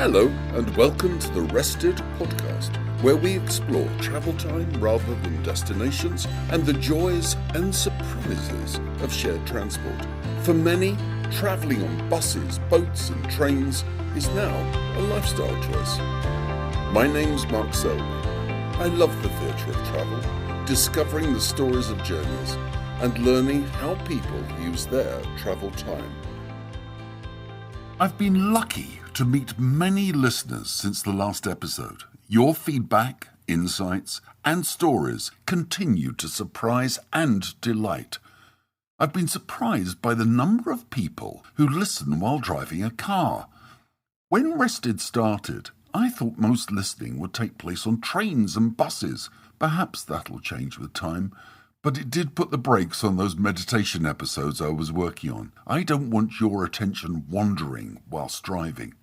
Hello and welcome to the Restidpodcast, where we explore travel time rather than destinations and the joys and surprises of shared transport. For many, travelling on buses, boats and trains is now a lifestyle choice. My name's Mark Selby. I love the theatre of travel, discovering the stories of journeys and learning how people use their travel time. I've been lucky to meet many listeners since the last episode. Your feedback, insights, and stories continue to surprise and delight. I've been surprised by the number of people who listen while driving a car. When Rested started, I thought most listening would take place on trains and buses. Perhaps that'll change with time. But it did put the brakes on those meditation episodes I was working on. I don't want your attention wandering whilst driving.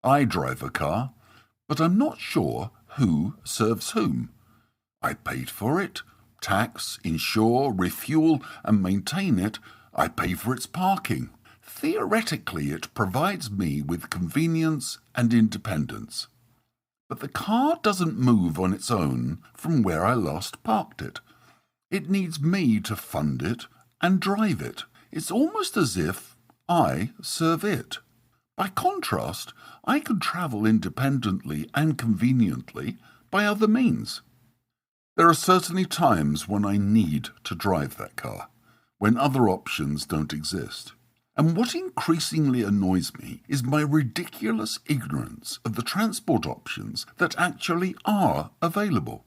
I drive a car, but I'm not sure who serves whom. I paid for it, tax, insure, refuel, and maintain it. I pay for its parking. Theoretically, it provides me with convenience and independence. But the car doesn't move on its own from where I last parked it. It needs me to fund it and drive it. It's almost as if I serve it. By contrast, I can travel independently and conveniently by other means. There are certainly times when I need to drive that car, when other options don't exist. And what increasingly annoys me is my ridiculous ignorance of the transport options that actually are available.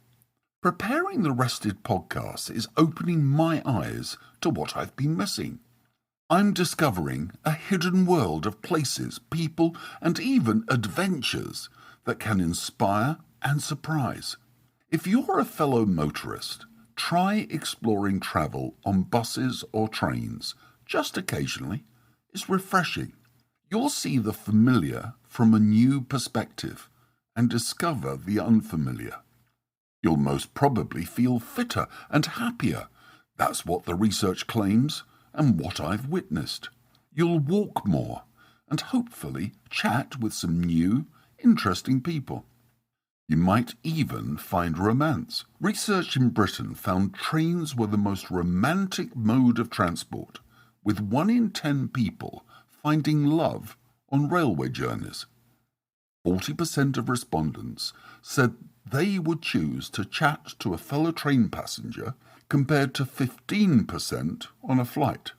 Preparing the Rested podcast is opening my eyes to what I've been missing. I'm discovering a hidden world of places, people, and even adventures that can inspire and surprise. If you're a fellow motorist, try exploring travel on buses or trains, just occasionally. It's refreshing. You'll see the familiar from a new perspective and discover the unfamiliar. You'll most probably feel fitter and happier. That's what the research claims and what I've witnessed. You'll walk more and hopefully chat with some new, interesting people. You might even find romance. Research in Britain found trains were the most romantic mode of transport, with 1 in 10 people finding love on railway journeys. 40% of respondents said they would choose to chat to a fellow train passenger compared to 15% on a flight,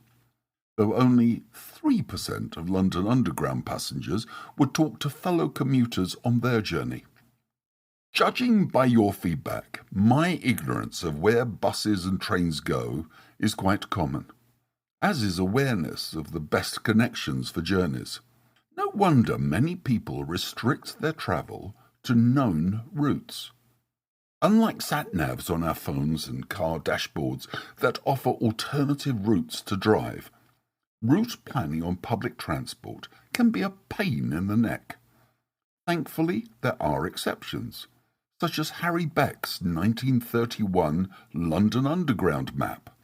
though only 3% of London Underground passengers would talk to fellow commuters on their journey. Judging by your feedback, my ignorance of where buses and trains go is quite common, as is awareness of the best connections for journeys. No wonder many people restrict their travel to known routes. Unlike sat-navs on our phones and car dashboards that offer alternative routes to drive, route planning on public transport can be a pain in the neck. Thankfully, there are exceptions, such as Harry Beck's 1931 London Underground map.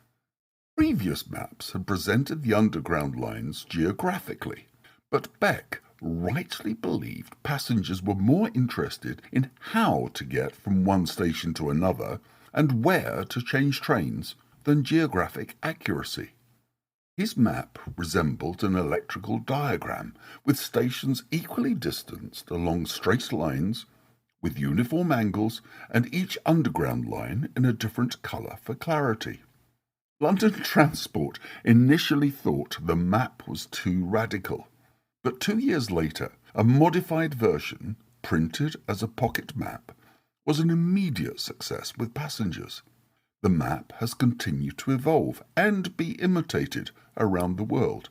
Previous maps had presented the Underground lines geographically, but Beck rightly believed passengers were more interested in how to get from one station to another and where to change trains than geographic accuracy. His map resembled an electrical diagram, with stations equally distanced along straight lines, with uniform angles, and each underground line in a different colour for clarity. London Transport initially thought the map was too radical, but 2 years later, a modified version, printed as a pocket map, was an immediate success with passengers. The map has continued to evolve and be imitated around the world.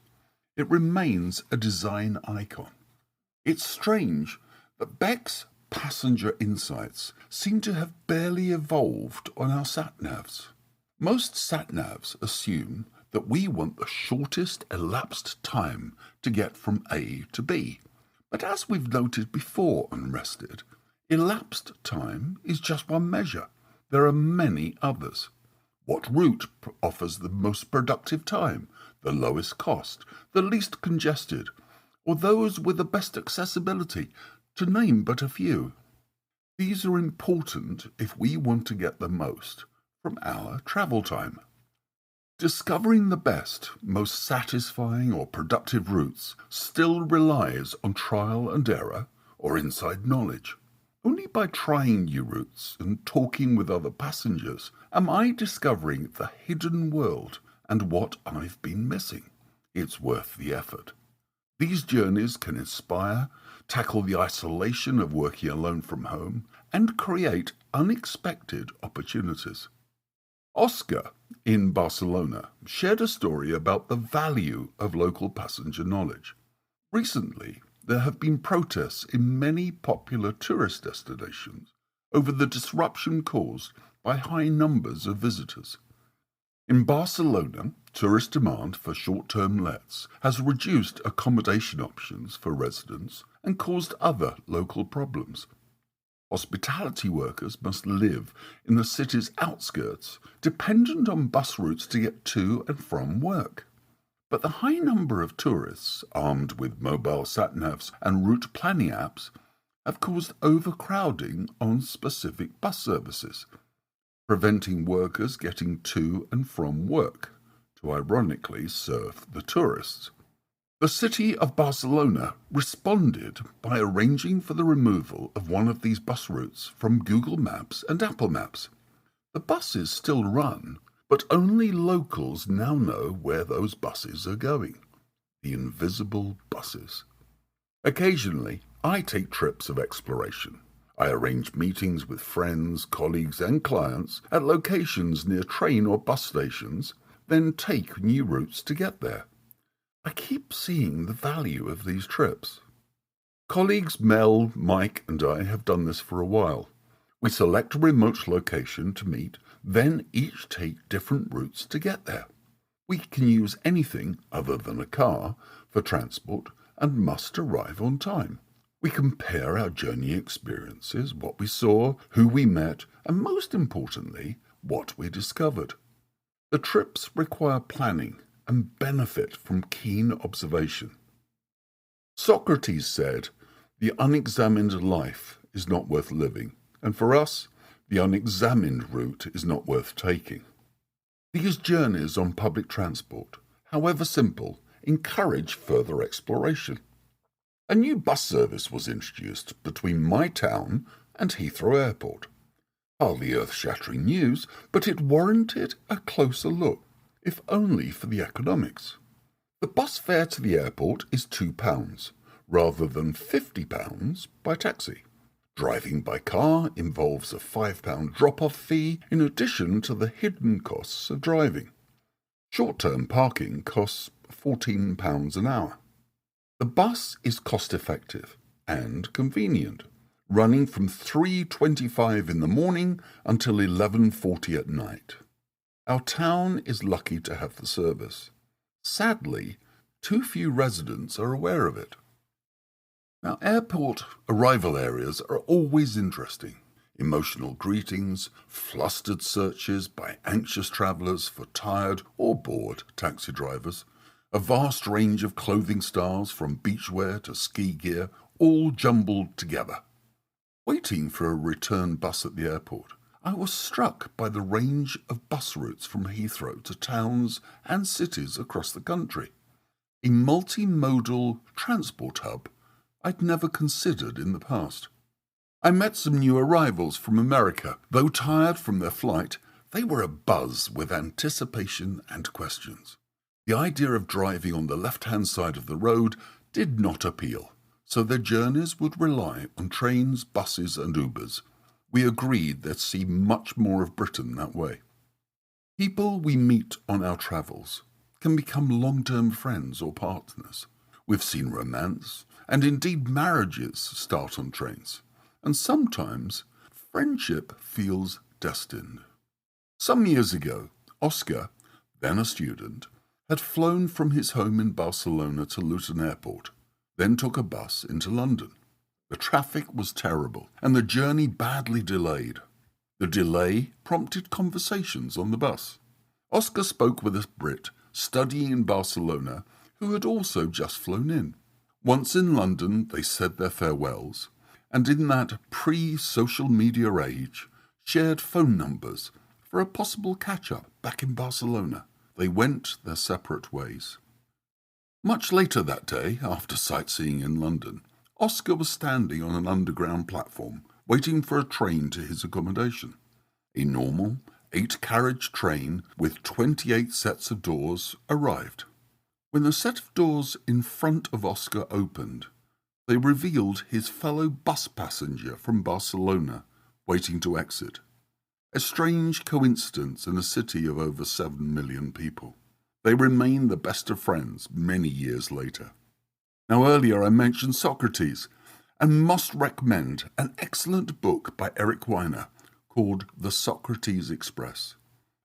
It remains a design icon. It's strange that Beck's passenger insights seem to have barely evolved on our sat-navs. Most sat-navs assume that we want the shortest elapsed time to get from A to B. But as we've noted before on Rested, elapsed time is just one measure. There are many others. What route offers the most productive time, the lowest cost, the least congested? or those with the best accessibility, to name but a few. These are important if we want to get the most from our travel time. Discovering the best, most satisfying or productive routes still relies on trial and error or inside knowledge. Only by trying new routes and talking with other passengers am I discovering the hidden world and what I've been missing. It's worth the effort. These journeys can inspire, tackle the isolation of working alone from home, and create unexpected opportunities. Oscar, in Barcelona, shared a story about the value of local passenger knowledge. Recently, there have been protests in many popular tourist destinations over the disruption caused by high numbers of visitors. In Barcelona, tourist demand for short-term lets has reduced accommodation options for residents and caused other local problems. Hospitality workers must live in the city's outskirts, dependent on bus routes to get to and from work. But the high number of tourists, armed with mobile sat-navs and route planning apps, have caused overcrowding on specific bus services, preventing workers getting to and from work, to ironically serve the tourists. The city of Barcelona responded by arranging for the removal of one of these bus routes from Google Maps and Apple Maps. The buses still run, but only locals now know where those buses are going. The invisible buses. Occasionally, I take trips of exploration. I arrange meetings with friends, colleagues and clients at locations near train or bus stations, then take new routes to get there. I keep seeing the value of these trips. Colleagues Mel, Mike and I have done this for a while. We select a remote location to meet, then each take different routes to get there. We can use anything other than a car for transport and must arrive on time. We compare our journey experiences, what we saw, who we met, and most importantly, what we discovered. The trips require planning and benefit from keen observation. Socrates said, "The unexamined life is not worth living," and for us, the unexamined route is not worth taking. These journeys on public transport, however simple, encourage further exploration. A new bus service was introduced between my town and Heathrow Airport. Hardly earth-shattering news, but it warranted a closer look, if only for the economics. The bus fare to the airport is £2, rather than £50 by taxi. Driving by car involves a £5 drop-off fee in addition to the hidden costs of driving. Short-term parking costs £14 an hour. The bus is cost-effective and convenient, running from 3:25 in the morning until 11:40 at night. Our town is lucky to have the service. Sadly, too few residents are aware of it. Now, airport arrival areas are always interesting. Emotional greetings, flustered searches by anxious travellers for tired or bored taxi drivers, a vast range of clothing styles from beachwear to ski gear, all jumbled together. Waiting for a return bus at the airport, I was struck by the range of bus routes from Heathrow to towns and cities across the country. A multimodal transport hub I'd never considered in the past. I met some new arrivals from America. Though tired from their flight, they were abuzz with anticipation and questions. The idea of driving on the left-hand side of the road did not appeal, so their journeys would rely on trains, buses and Ubers. We agreed they'd see much more of Britain that way. People we meet on our travels can become long-term friends or partners. We've seen romance, and indeed marriages start on trains, and sometimes friendship feels destined. Some years ago, Oscar, then a student, had flown from his home in Barcelona to Luton Airport, then took a bus into London. The traffic was terrible, and the journey badly delayed. The delay prompted conversations on the bus. Oscar spoke with a Brit studying in Barcelona who had also just flown in. Once in London, they said their farewells, and in that pre-social media age, shared phone numbers for a possible catch-up back in Barcelona. They went their separate ways. Much later that day, after sightseeing in London, Oscar was standing on an underground platform, waiting for a train to his accommodation. A normal 8-carriage train with 28 sets of doors arrived. When the set of doors in front of Oscar opened, they revealed his fellow bus passenger from Barcelona waiting to exit. A strange coincidence in a city of over 7 million people. They remain the best of friends many years later. Now, earlier I mentioned Socrates, and must recommend an excellent book by Eric Weiner called The Socrates Express.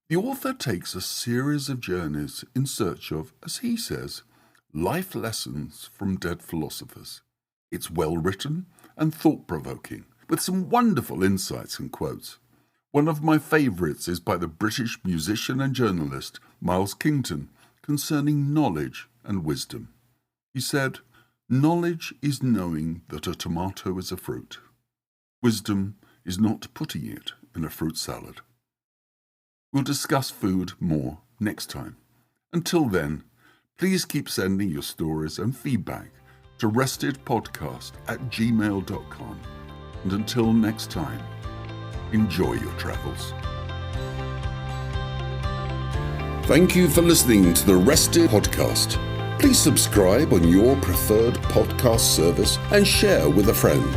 The author takes a series of journeys in search of, as he says, life lessons from dead philosophers. It's well written and thought-provoking, with some wonderful insights and quotes. One of my favourites is by the British musician and journalist Miles Kington concerning knowledge and wisdom. He said, "Knowledge is knowing that a tomato is a fruit. Wisdom is not putting it in a fruit salad." We'll discuss food more next time. Until then, please keep sending your stories and feedback to restidpodcast@gmail.com. And until next time, enjoy your travels. Thank you for listening to the Rested Podcast. Please subscribe on your preferred podcast service and share with a friend.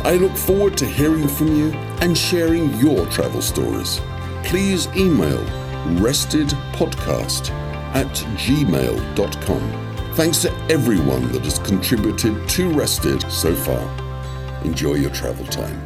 I look forward to hearing from you and sharing your travel stories. Please email restidpodcast@gmail.com. Thanks to everyone that has contributed to Rested so far. Enjoy your travel time.